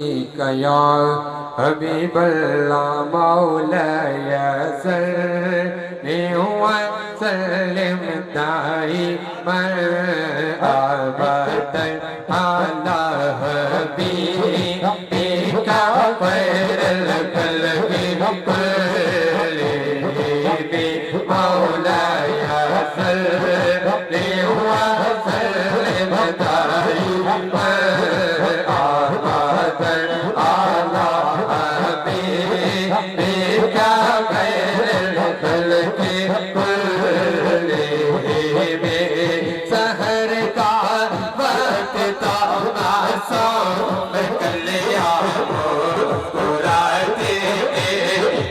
या हबीबल्लाह मौलाय सल्लि व सल्लिम दाइमन अबदन अला हबीबिका खैरुल खल्क़ि कुल्लिहिम मौलाय सल्लि व सल्लिम दाइमन सहर का वक्त था आसों में कलिया मुस्कुराते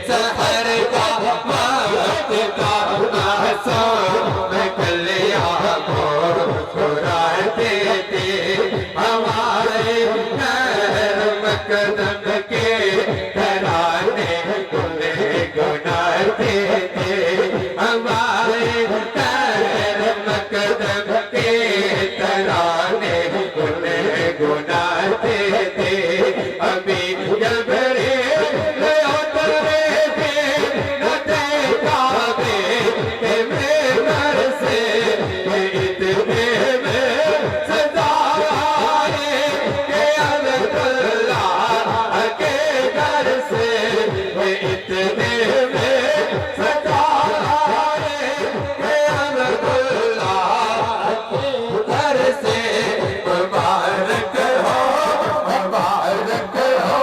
सहर का वक्त था आसों में कलिया मुस्कुराते थे हमारे मकदम के तराने गुनगुनाते थे हमारे मकदम के तराने गुनगुनाते थे अभी जब रे उतरे थे न देखा थे मेरे घर से इतने में सदा आए के अल्लाह के घर से इतने में सदा आए के अल्लाह के घर से मुबारक हो मुबारक हो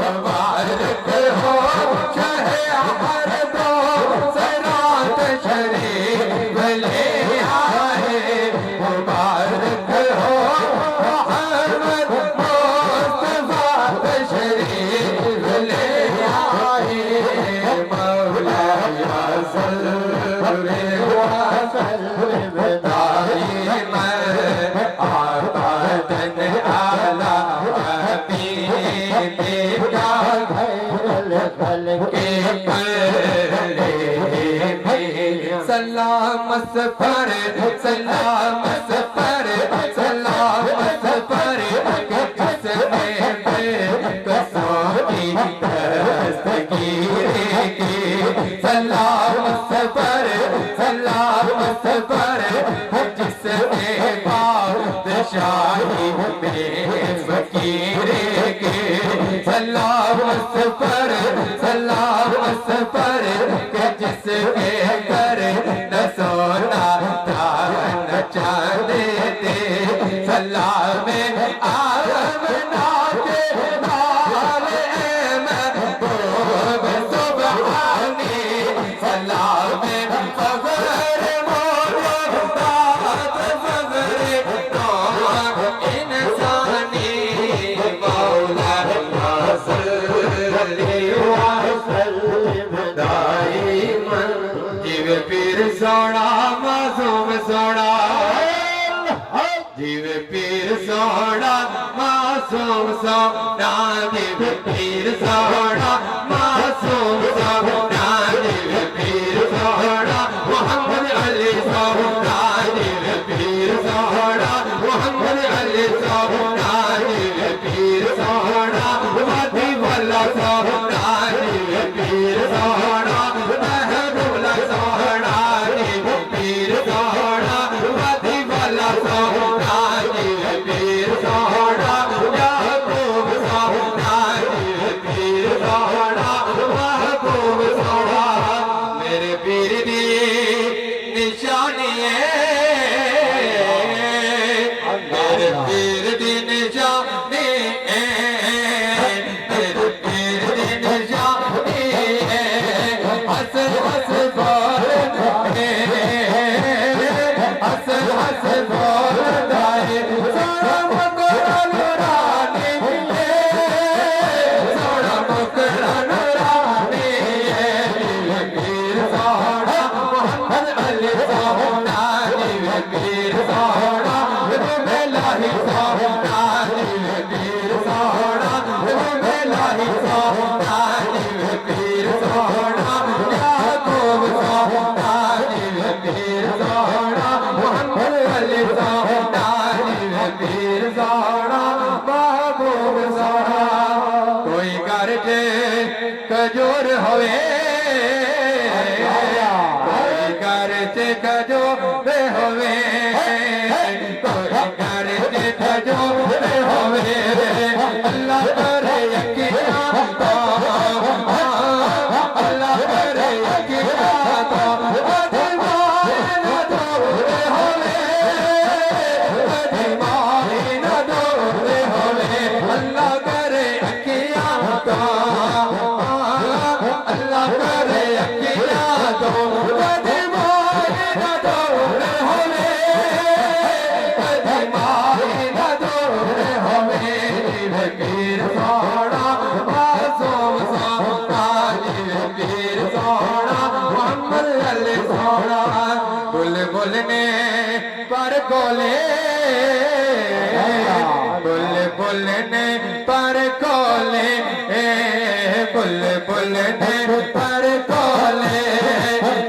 मुबारक हो चाहे हर दो सरात शरीफ ले आए मुबारक हो मोहम्मद मुस्तफा शरीफ ले आए मौलाया सल्लि व सल्लिम दाइमन अबदन अला हबीबिका खैरुल खल्क़ि कुल्लिहिम सलाम सफर सलाम सफर सलाम सफर किसने कसों की दस्तगीरी की सलाम सफर जिसने बादशाही में फकीरे के सलाम सफर के जिसके घर न सोना था न चांदी थे सलाम आमना के बाल महबूब सुबहानी सलाम फज़र मोहब्बत फज़र इंसानी मौला सल्लि व सल्लिम दाइमन जीव पीर सोना मासूम सोना जीव पीर सोना मासूम सोना जीव पीर सोना मासूम सोना जीव पीर सोना मोहम्मद अली सोना जीव पीर सोना मोहम्मद अली सोना जीव पीर सोना वादी वाला सोना जीव पीर सोना महबूबा सोना जीव पीर सोना वादी वाला सोना जीव पीर सोना महबूब सोना जीव पीर सोना महबूब सोना मेरे पीर दी निशानी है मेरे पीर दी निशानी है मेरे पीर दी निशानी है हंस हंस बोल है हंस हंस बोल है सारा मगरानी है खजूर होवे कोई घर से खजूर होवे कोई घर से खजूर होवे अल्लाह करे यकीना तो अल्लाह करे यकीना तो अदीमान दूर होवे अदीमान दूर होवे अल्लाह करे यकीना तो अल्लाह करे यकीना तो अदीमान दूर होवे अदीमान दूर होवे फकीर सोना मासूम सोना फकीर सोना मोहम्मद अली सोना बुलबुल ने पर कोले बुलबुल ने पर कोले बुलबुल ने पर कोले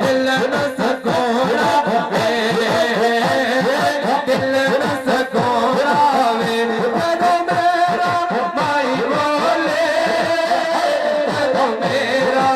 दिल न सकोड़ा दिल न सकोड़ा कदों मेरा भाई बोले कदों मेरा